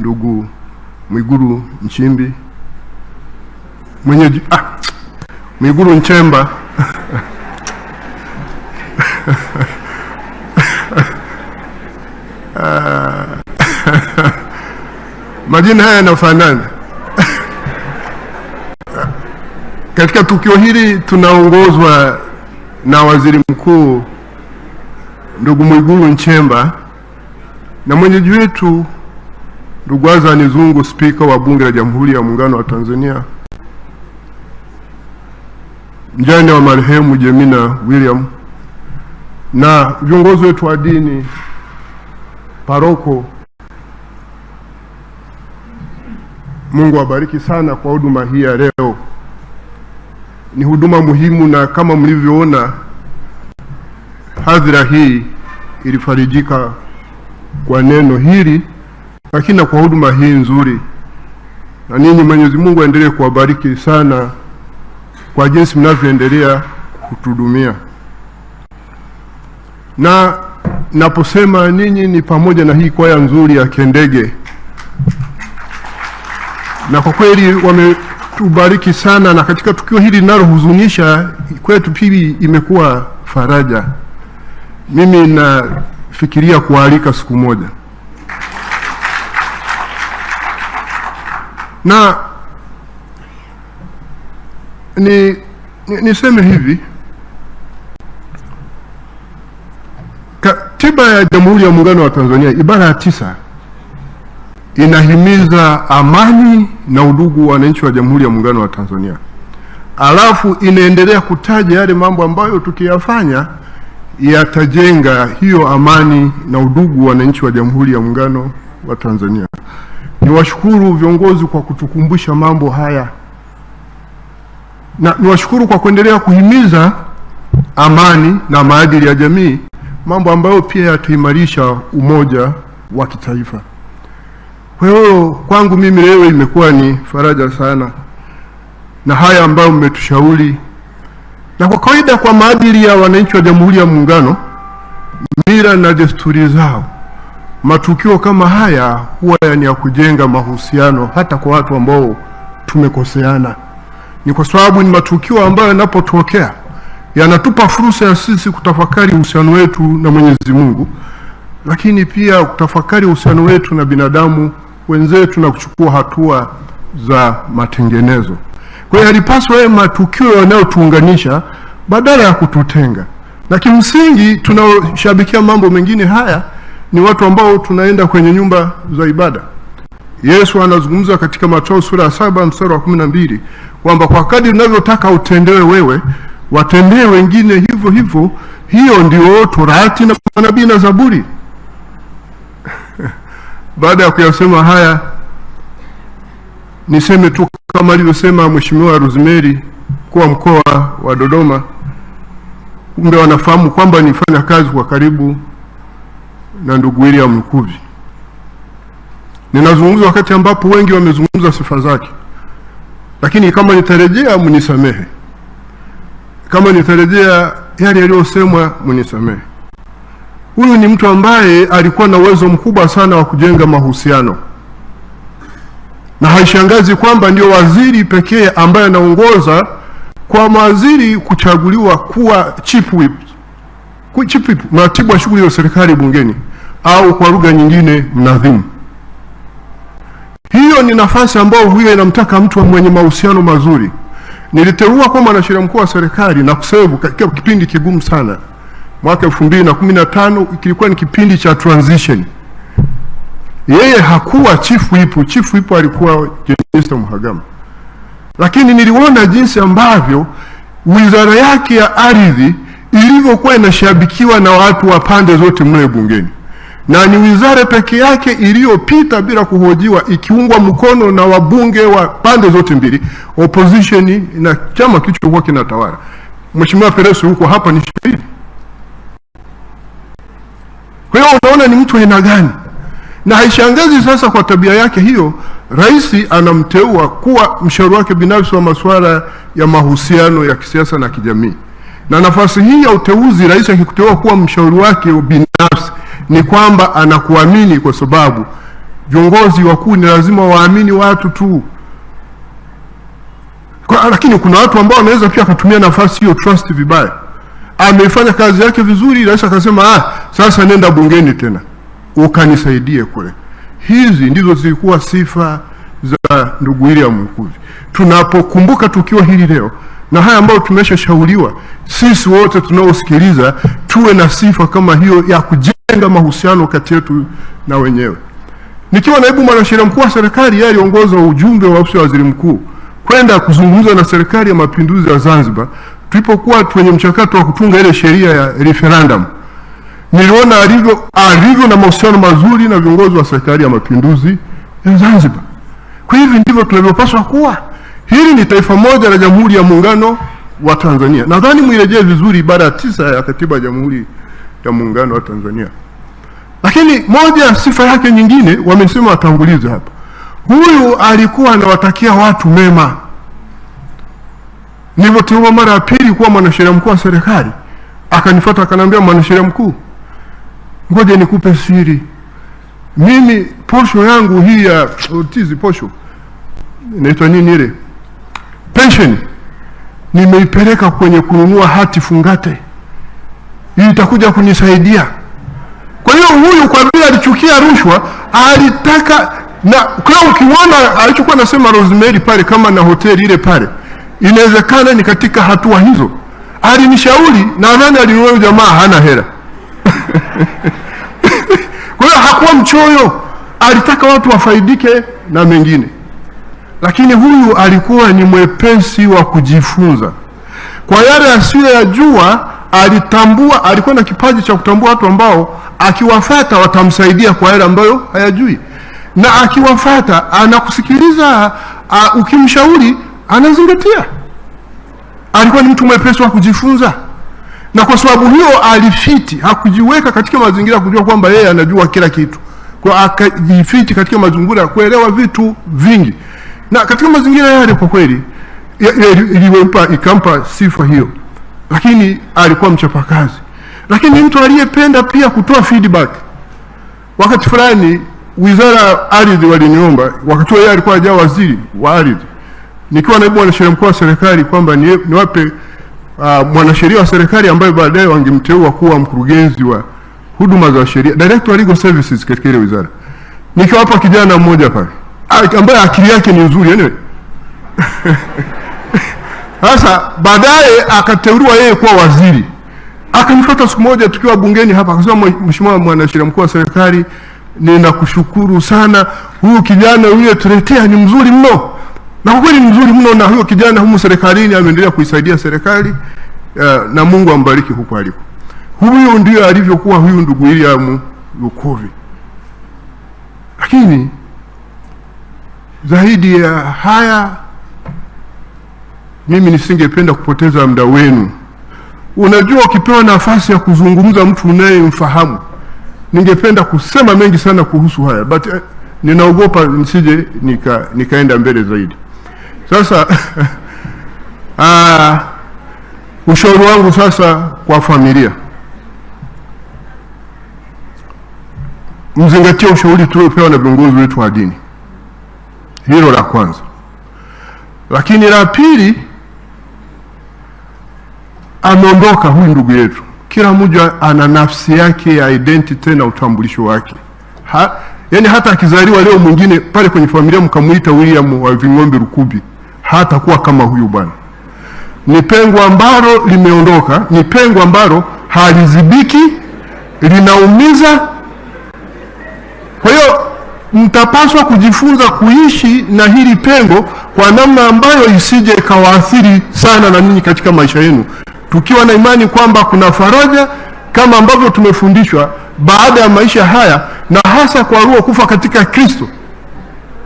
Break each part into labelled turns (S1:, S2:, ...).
S1: ndugu Mwigulu Nchimbi, Mwigulu Nchemba majina haya yanafanana. Katika tukio hili tunaongozwa na Waziri Mkuu ndugu Mwigulu Nchemba na mwenyeji wetu ndugu Azani Zungu, Spika wa Bunge la Jamhuri ya Muungano wa Tanzania, mjane wa marehemu Jemina William, na viongozi wetu wa dini, paroko. Mungu awabariki sana kwa huduma hii ya leo. Ni huduma muhimu, na kama mlivyoona hadhira hii ilifarijika kwa neno hili, lakini na kwa huduma hii nzuri. Na ninyi Mwenyezi Mungu aendelee kuwabariki sana kwa jinsi mnavyoendelea kutuhudumia. Na naposema ninyi ni pamoja na hii kwaya nzuri ya Kendege, na kwa kweli wametubariki sana, na katika tukio hili linalohuzunisha kwetu pili imekuwa faraja. Mimi nafikiria kualika siku moja. Na niseme hivi, Katiba ya Jamhuri ya Muungano wa Tanzania ibara ya 9 inahimiza amani na udugu wa wananchi wa Jamhuri ya Muungano wa Tanzania. Alafu inaendelea kutaja yale mambo ambayo tukiyafanya yatajenga hiyo amani na udugu wa wananchi wa Jamhuri ya Muungano wa Tanzania. Niwashukuru viongozi kwa kutukumbusha mambo haya, na niwashukuru kwa kuendelea kuhimiza amani na maadili ya jamii, mambo ambayo pia yataimarisha umoja wa kitaifa. Kwa hiyo kwangu mimi leo imekuwa ni faraja sana na haya ambayo mmetushauri. Na kwa kawaida, kwa maadili ya wananchi wa Jamhuri ya Muungano, mila na desturi zao, matukio kama haya huwa ni ya kujenga mahusiano hata kwa watu ambao tumekoseana. Ni kwa sababu ni matukio ambayo yanapotokea yanatupa fursa ya sisi kutafakari uhusiano wetu na Mwenyezi Mungu, lakini pia kutafakari uhusiano wetu na binadamu wenzetu na kuchukua hatua za matengenezo. Kwa hiyo halipaswi yawe matukio yanayotuunganisha badala ya kututenga. Na kimsingi tunaoshabikia mambo mengine haya ni watu ambao tunaenda kwenye nyumba za ibada. Yesu anazungumza katika Mathayo sura ya 7 mstari wa 12 kwamba kwa kadri unavyotaka utendewe wewe, watendee wengine hivyo hivyo. Hiyo ndio Torati na manabii na Zaburi. Baada ya kuyasema haya, niseme tu kama alivyosema Mheshimiwa Rosemary kwa mkoa wa Dodoma, kumbe wanafahamu kwamba nifanya kazi kwa karibu na ndugu William Lukuvi. Ninazungumza wakati ambapo wengi wamezungumza sifa zake, lakini kama nitarejea mnisamehe. Kama nitarejea yale yaliyosemwa mnisamehe. Huyu ni mtu ambaye alikuwa na uwezo mkubwa sana wa kujenga mahusiano. Na haishangazi kwamba ndio waziri pekee ambaye anaongoza kwa mawaziri kuchaguliwa kuwa chief whip. Chief whip, mratibu wa shughuli za serikali bungeni, au kwa lugha nyingine mnadhimu. Hiyo ni nafasi ambayo huyo inamtaka mtu mwenye mahusiano mazuri. Niliteua kwa mwanasheria mkuu wa serikali na kuserve katika kipindi kigumu sana. Mwaka 2015 kilikuwa ni kipindi cha transition. Yeye hakuwa chief whip, chief whip alikuwa Jenista Mhagama. Lakini niliona jinsi ambavyo wizara yake ya ardhi ilivyokuwa inashabikiwa na watu wa pande zote mle bungeni. Na ni wizara peke yake iliyopita bila kuhojiwa, ikiungwa mkono na wabunge wa pande zote mbili, opposition na chama kilichokuwa kinatawala. Mheshimiwa Pereso huko hapa ni shahidi. Kwa hiyo unaona ni mtu aina gani? Na haishangazi sasa kwa tabia yake hiyo, rais anamteua kuwa mshauri wake binafsi wa masuala ya mahusiano ya kisiasa na kijamii. Na nafasi hii ya uteuzi, rais akikuteua kuwa mshauri wake binafsi, ni kwamba anakuamini kwa sababu viongozi wakuu ni lazima waamini watu tu. Lakini kuna watu ambao wanaweza pia kutumia nafasi hiyo trust vibaya. Ameifanya kazi yake vizuri, rais akasema sasa nenda bungeni tena ukanisaidie kule. Hizi ndizo zilikuwa sifa za ndugu William Lukuvi. Tunapokumbuka tukio hili leo na haya ambayo tumeshashauriwa, sisi wote tunaosikiliza tuwe na sifa kama hiyo ya kujenga mahusiano kati yetu na wenyewe. Nikiwa naibu mwanasheria mkuu wa serikali, yeye aliongoza ujumbe wa ofisi ya waziri mkuu kwenda kuzungumza na serikali ya mapinduzi ya Zanzibar tulipokuwa kwenye mchakato wa kutunga ile sheria ya referendum. Niliona alivyo na mahusiano mazuri na viongozi wa serikali ya mapinduzi ya Zanzibar. Kwa hivyo ndivyo tunavyopaswa kuwa. Hili ni taifa moja la Jamhuri ya Muungano wa Tanzania. Nadhani mwirejee vizuri ibara 9 ya Katiba ya Jamhuri ya Muungano wa Tanzania. Lakini moja ya sifa yake nyingine wamesema watangulizi hapa, huyu alikuwa anawatakia watu mema. Nilipoteua mara ya pili kuwa mwanasheria mkuu wa serikali, akanifuata akaniambia, mwanasheria mkuu, ngoja nikupe siri. Mimi posho yangu hii ya posho inaitwa nini ile pension, nimeipeleka kwenye kununua hati fungate. Hii itakuja kunisaidia. Kwa hiyo huyu kwa vile alichukia rushwa, alitaka na kwa ukiona alichokuwa anasema Rosemary pale kama na hoteli ile pale, inawezekana ni katika hatua hizo. Alinishauri na nani alinunua, jamaa hana hela. Kwa hiyo hakuwa mchoyo, alitaka watu wafaidike na mengine. Lakini huyu alikuwa ni mwepesi wa kujifunza. Kwa yale asiyoyajua alitambua, alikuwa na kipaji cha kutambua watu ambao akiwafuata watamsaidia kwa yale ambayo hayajui. Na akiwafuata anakusikiliza, ukimshauri anazingatia. Alikuwa ni mtu mwepesi wa kujifunza. Na kwa sababu hiyo alifiti, hakujiweka katika mazingira kujua kwamba yeye anajua kila kitu. Kwa akajifiti katika mazingira kuelewa vitu vingi. Na katika mazingira yale kwa kweli ikampa sifa hiyo. Lakini alikuwa mchapakazi. Lakini mtu aliyependa pia kutoa feedback. Wakati fulani Wizara ya Ardhi waliniomba, wakati yeye alikuwa hajawa waziri wa ardhi, nikiwa naibu mwanasheria mkuu wa serikali, kwamba niwape mwanasheria wa serikali ambaye baadaye wangemteua kuwa mkurugenzi wa huduma za sheria, director of legal services katika ile wizara. Nikiwapa kijana mmoja pale ambaye akili yake ni nzuri anyway. Sasa baadaye akateuliwa yeye kuwa waziri. Akanifuata siku moja tukiwa bungeni hapa, akasema, mheshimiwa mwanasheria mkuu wa serikali, ninakushukuru sana, huyu kijana yule tuletea ni mzuri mno. Na kwa kweli ni mzuri mno, na huyo kijana humu serikalini ameendelea kuisaidia serikali, na Mungu ambariki huko aliko. Huyo ndio alivyokuwa huyu ndugu William Lukuvi. Lakini zaidi ya haya, mimi nisingependa kupoteza muda wenu. Unajua, ukipewa nafasi ya kuzungumza mtu unayemfahamu, ningependa kusema mengi sana kuhusu haya, but ninaogopa nisije nikaenda mbele zaidi. Sasa ushauri wangu sasa kwa familia, mzingatie ushauri tuliopewa na viongozi wetu wa dini. Hilo la kwanza. Lakini la pili, ameondoka huyu ndugu yetu. Kila mmoja ana nafsi yake ya identity na utambulisho wake. Yaani hata akizaliwa leo mwingine pale kwenye familia mkamuita William wa Ving'ombe Lukuvi, hata kuwa kama huyu bwana. Ni pengo ambalo limeondoka, ni pengo ambalo halizibiki, linaumiza. Kwa hiyo mtapaswa kujifunza kuishi na hili pengo kwa namna ambayo isije ikawaathiri sana na ninyi katika maisha yenu, tukiwa na imani kwamba kuna faraja kama ambavyo tumefundishwa baada ya maisha haya, na hasa kwa roho kufa katika Kristo.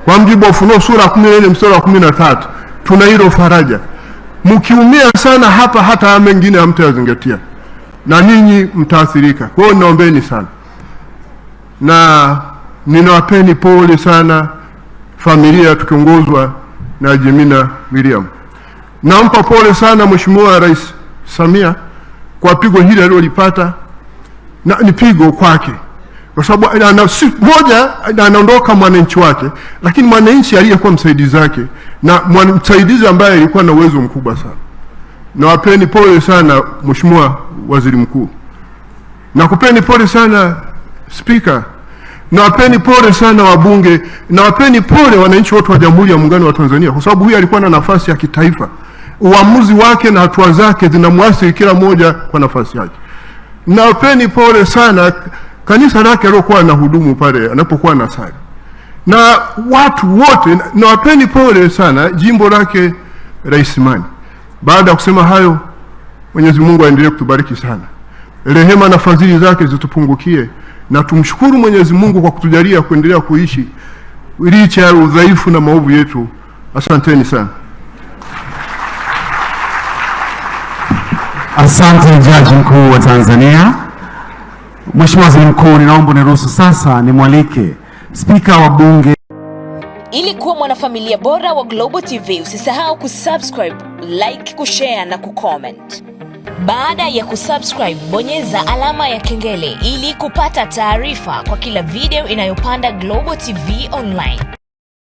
S1: Kwa mujibu wa Ufunuo sura 14 mstari wa 13, tuna hilo faraja. Mkiumia sana hapa, hata mengine hamtayazingatia na ninyi mtaathirika. Kwa hiyo naombeni sana, na ninawapeni pole sana familia tukiongozwa na Jemina William. Nampa pole sana Mheshimiwa Rais Samia kwa pigo hili alilolipata, na ni pigo kwake. kwa sababu anaondoka mwananchi wake, lakini mwananchi aliyekuwa msaidizi wake na msaidizi ambaye alikuwa na uwezo mkubwa sana. Nawapeni pole sana Mheshimiwa Waziri Mkuu, nakupeni pole sana Spika, nawapeni pole sana wabunge, nawapeni pole wananchi wote wa Jamhuri ya Muungano wa Tanzania, kwa sababu huyu alikuwa na nafasi ya kitaifa. Uamuzi wake na hatua zake zinamwasili kila mmoja kwa nafasi yake. Nawapeni pole sana kanisa lake alilokuwa na hudumu pale anapokuwa na sali, na watu wote nawapeni pole sana jimbo lake la Isimani. Baada ya kusema hayo, Mwenyezi Mungu aendelee kutubariki sana, rehema na fadhili zake zitupungukie, na tumshukuru Mwenyezi Mungu kwa kutujalia kuendelea kuishi licha ya udhaifu na maovu yetu. Asanteni sana.
S2: Asante Jaji Mkuu wa Tanzania. Mheshimiwa Waziri Mkuu, ninaomba niruhusu sasa nimwalike Spika wa Bunge.
S3: Ili kuwa mwanafamilia bora wa Global TV, usisahau kusubscribe, like, kushare na kucomment. Baada ya kusubscribe, bonyeza alama ya kengele ili kupata taarifa kwa kila video inayopanda Global TV Online.